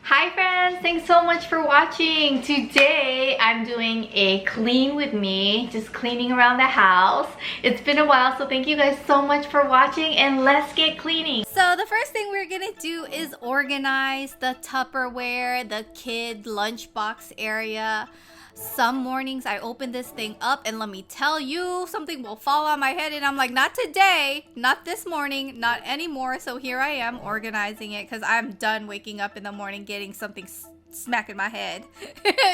Hi friends, thanks so much for watching. Today I'm doing a clean with me, just cleaning around the house. It's been a while, so thank you guys so much for watching and let's get cleaning. So the first thing we're gonna do is organize the Tupperware, the kid lunchbox area. Some mornings I open this thing up and let me tell you, something will fall on my head and I'm like, not today, not this morning, not anymore. So here I am organizing it because I'm done waking up in the morning getting something smack in my head.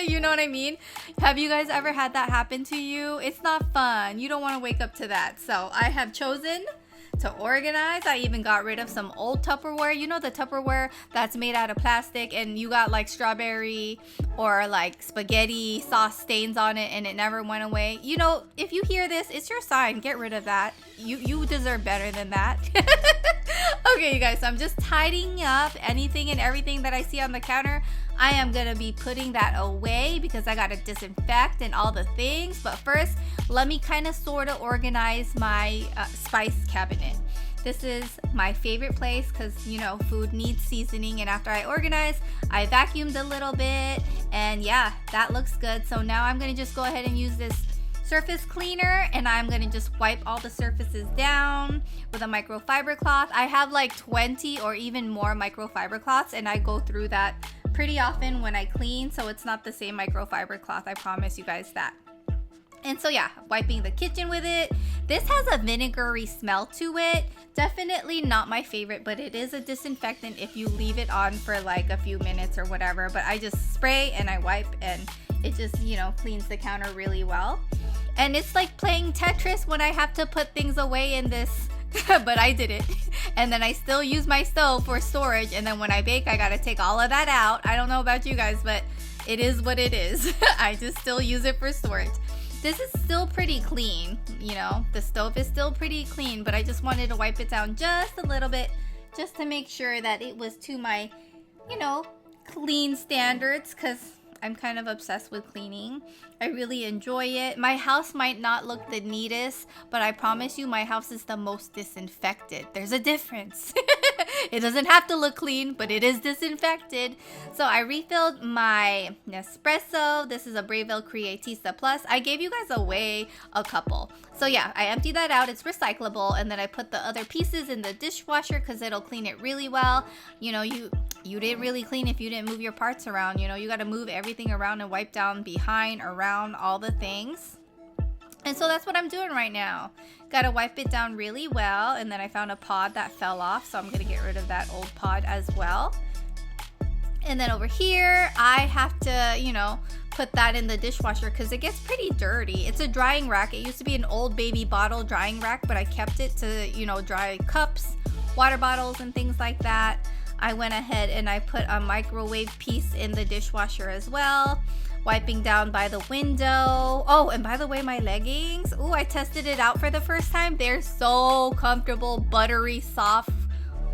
You know what I mean? Have you guys ever had that happen to you? It's not fun. You don't want to wake up to that. So I have chosen to organize. I even got rid of some old Tupperware. You know, the Tupperware that's made out of plastic and you got like strawberry or like spaghetti sauce stains on it and it never went away. You know, if you hear this, it's your sign. Get rid of that. You deserve better than that. Okay, you guys, so I'm just tidying up anything and everything that I see on the counter. I am gonna be putting that away because I gotta disinfect and all the things. But first, let me kind of sort of organize my spice cabinet. This is my favorite place because, you know, food needs seasoning. And after I organize, I vacuumed a little bit. And yeah, that looks good. So now I'm gonna just go ahead and use this surface cleaner and I'm gonna just wipe all the surfaces down with a microfiber cloth. I have like 20 or even more microfiber cloths and I go through that pretty often when I clean, so it's not the same microfiber cloth, I promise you guys that. And so yeah, wiping the kitchen with it. This has a vinegary smell to it. Definitely not my favorite, but it is a disinfectant if you leave it on for like a few minutes or whatever. But I just spray and I wipe and it just, you know, cleans the counter really well. And it's like playing Tetris when I have to put things away in this but I did it. And then I still use my stove for storage. And then when I bake, I gotta take all of that out. I don't know about you guys, but it is what it is. I just still use it for storage. This is still pretty clean, you know, the stove is still pretty clean, but I just wanted to wipe it down just a little bit just to make sure that it was to my, you know, clean standards because I'm kind of obsessed with cleaning. I really enjoy it. My house might not look the neatest, but I promise you my house is the most disinfected. There's a difference. It doesn't have to look clean, but it is disinfected. So I refilled my Nespresso. This is a Breville Creatista Plus. I gave you guys away a couple. So yeah, I emptied that out. It's recyclable. And then I put the other pieces in the dishwasher because it'll clean it really well. You know, you didn't really clean if you didn't move your parts around. You know, you got to move everything around and wipe down behind, around, all the things. And so that's what I'm doing right now. Gotta wipe it down really well. And then I found a pod that fell off, so I'm gonna get rid of that old pod as well. And then over here, I have to, you know, put that in the dishwasher because it gets pretty dirty. It's a drying rack. It used to be an old baby bottle drying rack, but I kept it to, you know, dry cups, water bottles, and things like that. I went ahead and I put a microwave piece in the dishwasher as well. Wiping down by the window. Oh, and by the way, my leggings. Oh, I tested it out for the first time. They're so comfortable, buttery, soft,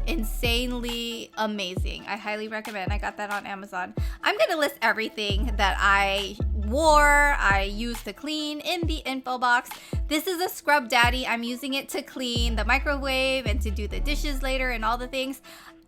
insanely amazing. I highly recommend. I got that on Amazon. I'm gonna list everything that I wore, I used to clean in the info box. This is a Scrub Daddy. I'm using it to clean the microwave and to do the dishes later and all the things.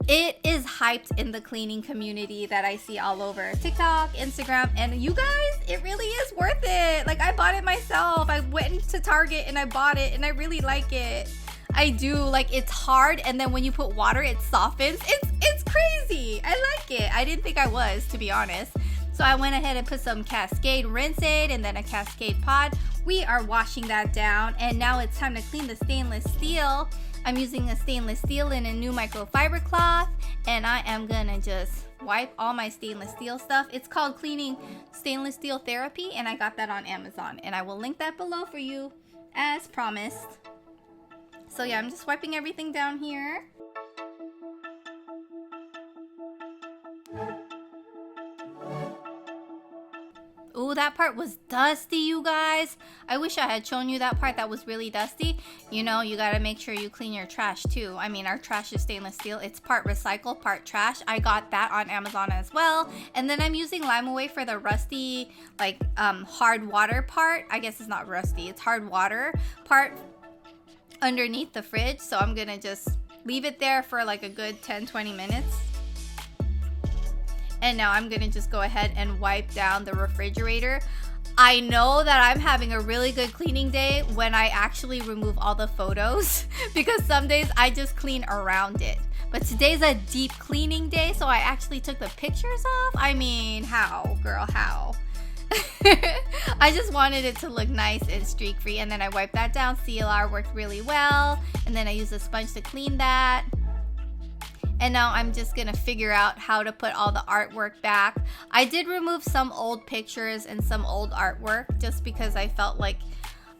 It is hyped in the cleaning community that I see all over TikTok, Instagram, and you guys, it really is worth it. Like, I bought it myself. I went into Target and I bought it and I really like it. I do. Like, it's hard, and then when you put water, it softens. It's crazy. I like it. I didn't think I was, to be honest. So I went ahead and put some Cascade Rinse Aid and then a Cascade Pod. We are washing that down, and now it's time to clean the stainless steel. I'm using a stainless steel in a new microfiber cloth, and I am gonna just wipe all my stainless steel stuff. It's called Cleaning Stainless Steel Therapy, and I got that on Amazon, and I will link that below for you as promised. So yeah, I'm just wiping everything down here. Ooh, that part was dusty, you guys. I wish I had shown you that part that was really dusty. You know, you gotta make sure you clean your trash too. I mean, our trash is stainless steel. It's part recycle, part trash. I got that on Amazon as well. And then I'm using Limeaway for the rusty, like, hard water part. I guess it's not rusty, it's hard water part underneath the fridge. So I'm gonna just leave it there for like a good 10-20 minutes. And now I'm gonna just go ahead and wipe down the refrigerator. I know that I'm having a really good cleaning day when I actually remove all the photos because some days I just clean around it. But today's a deep cleaning day, so I actually took the pictures off. I mean, how, girl, how? I just wanted it to look nice and streak free, and then I wiped that down. CLR worked really well, and then I used a sponge to clean that. And now I'm just gonna figure out how to put all the artwork back. I did remove some old pictures and some old artwork just because I felt like,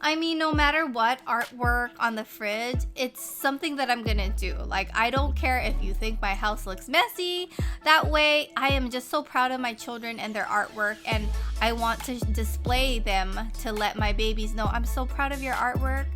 I mean, no matter what artwork on the fridge, it's something that I'm gonna do. Like, I don't care if you think my house looks messy. That way, I am just so proud of my children and their artwork, and I want to display them to let my babies know I'm so proud of your artwork.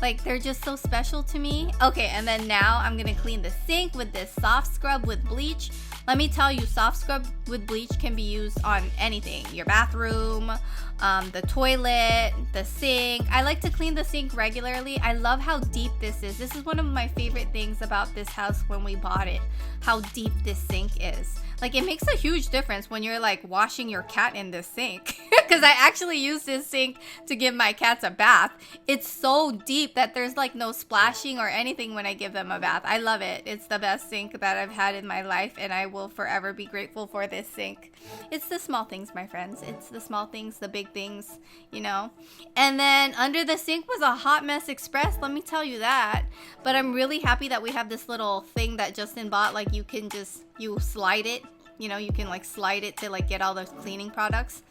Like, they're just so special to me. Okay, and then now I'm gonna clean the sink with this soft scrub with bleach. Let me tell you, soft scrub with bleach can be used on anything. Your bathroom, the toilet, the sink. I like to clean the sink regularly. I love how deep this is. This is one of my favorite things about this house when we bought it, how deep this sink is. Like, it makes a huge difference when you're like washing your cat in this sink. Because I actually use this sink to give my cats a bath. It's so deep that there's like no splashing or anything when I give them a bath. I love it. It's the best sink that I've had in my life, and I will forever be grateful for this sink. It's the small things, my friends. It's the small things, the big things, you know. And then under the sink was a Hot Mess Express, let me tell you that. But I'm really happy that we have this little thing that Justin bought. Like, you can just, you slide it. You know, you can like slide it to like get all those cleaning products.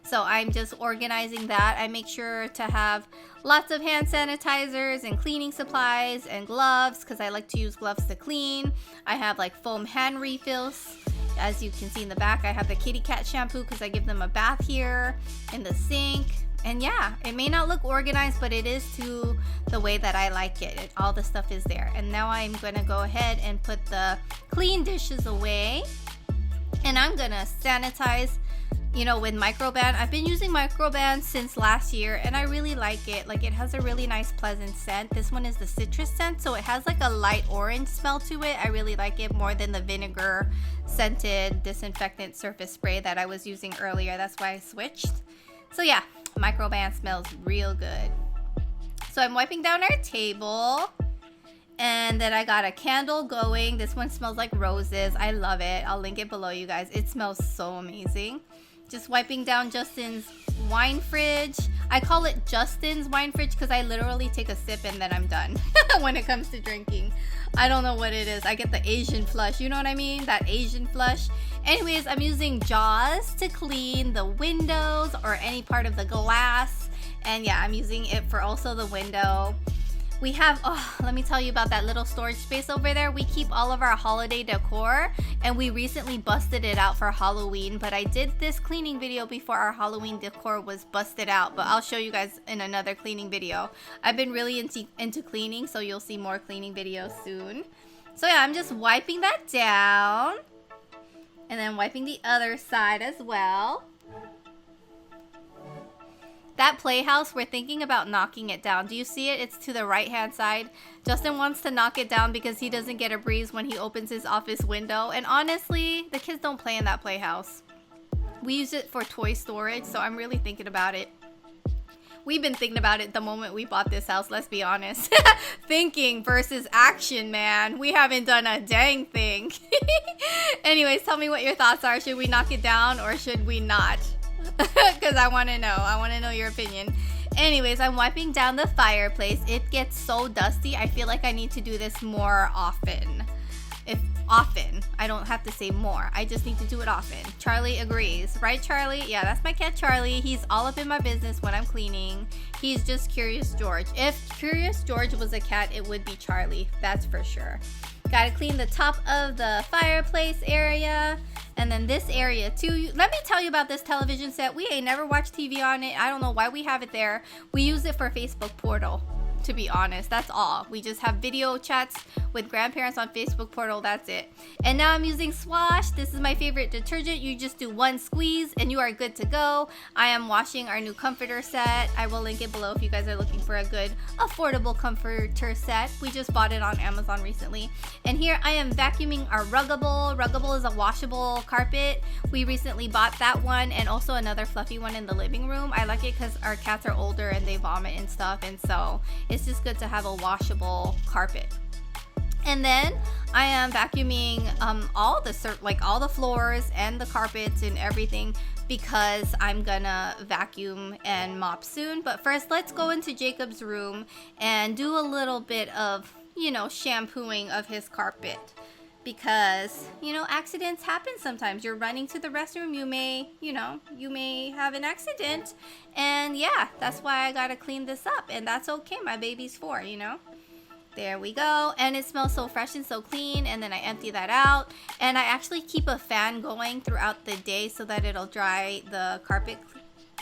So I'm just organizing that. I make sure to have lots of hand sanitizers and cleaning supplies and gloves because I like to use gloves to clean. I have like foam hand refills. As you can see in the back, I have the kitty cat shampoo because I give them a bath here in the sink. And yeah, it may not look organized, but it is to the way that I like it. All the stuff is there. And now I'm going to go ahead and put the clean dishes away. And I'm gonna sanitize, you know, with Microban. I've been using Microban since last year, and I really like it. Like, it has a really nice, pleasant scent. This one is the citrus scent, so it has like a light orange smell to it. I really like it more than the vinegar scented disinfectant surface spray that I was using earlier. That's why I switched. So yeah, Microban smells real good. So I'm wiping down our table. And then I got a candle going. This one smells like roses. I love it. I'll link it below, you guys. It smells so amazing. Just wiping down Justin's wine fridge. I call it Justin's wine fridge because I literally take a sip and then I'm done when it comes to drinking. I don't know what it is. I get the Asian flush. You know what I mean? That Asian flush. Anyways, I'm using Jaws to clean the windows or any part of the glass. And yeah, I'm using it for also the window. We have, oh, let me tell you about that little storage space over there. We keep all of our holiday decor, and we recently busted it out for Halloween, but I did this cleaning video before our Halloween decor was busted out, but I'll show you guys in another cleaning video. I've been really into cleaning, so you'll see more cleaning videos soon. So yeah, I'm just wiping that down, and then wiping the other side as well. That playhouse, we're thinking about knocking it down. Do you see it? It's to the right-hand side. Justin wants to knock it down because he doesn't get a breeze when he opens his office window. And honestly, the kids don't play in that playhouse. We use it for toy storage, so I'm really thinking about it. We've been thinking about it the moment we bought this house, let's be honest. Thinking versus action, man. We haven't done a dang thing. Anyways, tell me what your thoughts are. Should we knock it down or should we not? Because I want to know. I want to know your opinion. Anyways, I'm wiping down the fireplace. It gets so dusty. I feel like I need to do this more often. If often. I don't have to say more. I just need to do it often. Charlie agrees. Right, Charlie? Yeah, that's my cat, Charlie. He's all up in my business when I'm cleaning. He's just Curious George. If Curious George was a cat, it would be Charlie. That's for sure. Gotta clean the top of the fireplace area. And then this area too. Let me tell you about this television set. We ain't never watched TV on it. I don't know why we have it there. We use it for Facebook Portal. to be honest. That's all. We just have video chats with grandparents on Facebook portal. That's it. And now I'm using Swash. This is my favorite detergent. You just do one squeeze and you are good to go. I am washing our new comforter set. I will link it below if you guys are looking for a good affordable comforter set. We just bought it on Amazon recently. And here I am vacuuming our Ruggable. Ruggable is a washable carpet. We recently bought that one and also another fluffy one in the living room. I like it because our cats are older and they vomit and stuff, and so it's just good to have a washable carpet. And then I am vacuuming all the floors and the carpets and everything because I'm gonna vacuum and mop soon. But first, let's go into Jacob's room and do a little bit of, shampooing of his carpet. Because, accidents happen sometimes. You're running to the restroom, you may have an accident. And yeah, that's why I gotta clean this up. And that's okay, my baby's 4, There we go. And it smells so fresh and so clean. And then I empty that out. And I actually keep a fan going throughout the day so that it'll dry the carpet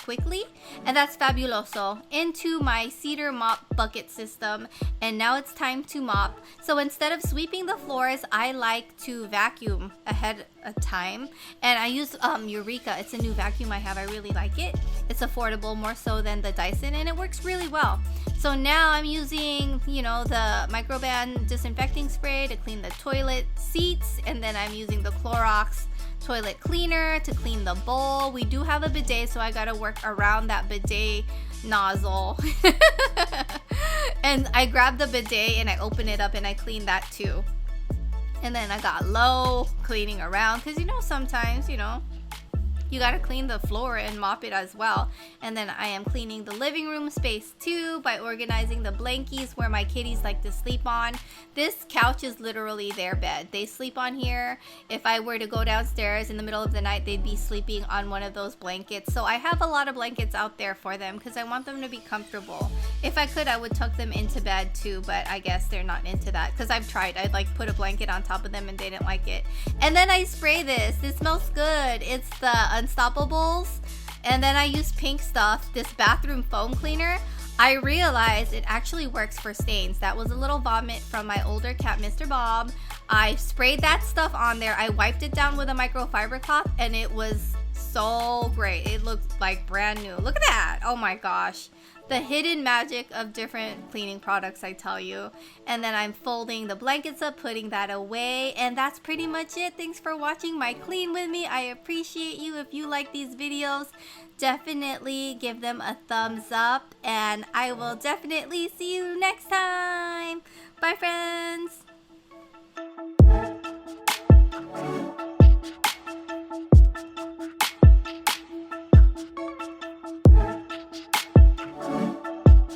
quickly. And that's fabuloso. Into my cedar mop bucket system. And now it's time to mop. So instead of sweeping the floors, I like to vacuum ahead of time. And I use Eureka. It's a new vacuum I have. I really like it. It's affordable, more so than the Dyson, and it works really well. So now I'm using, the Microban disinfecting spray to clean the toilet seats. And then I'm using the Clorox toilet cleaner to clean the bowl. We do have a bidet, so I gotta work around that bidet nozzle. And I grab the bidet and I open it up and I clean that too. And then I got low cleaning around because sometimes you gotta clean the floor and mop it as well. And then I am cleaning the living room space too by organizing the blankies where my kitties like to sleep on. This couch is literally their bed. They sleep on here. If I were to go downstairs in the middle of the night, they'd be sleeping on one of those blankets. So I have a lot of blankets out there for them because I want them to be comfortable. If I could, I would tuck them into bed too, but I guess they're not into that because I've tried. I'd put a blanket on top of them and they didn't like it. And then I spray this. This smells good. It's the Unstoppables. And then I use pink stuff, this bathroom foam cleaner. I realized it actually works for stains. That was a little vomit from my older cat, Mr. Bob. I sprayed that stuff on there. I wiped it down with a microfiber cloth and it was so great. It looked like brand new. Look at that. Oh my gosh. The hidden magic of different cleaning products, I tell you. And then I'm folding the blankets up, putting that away. And that's pretty much it. Thanks for watching my clean with me. I appreciate you. If you like these videos, definitely give them a thumbs up. And I will definitely see you next time.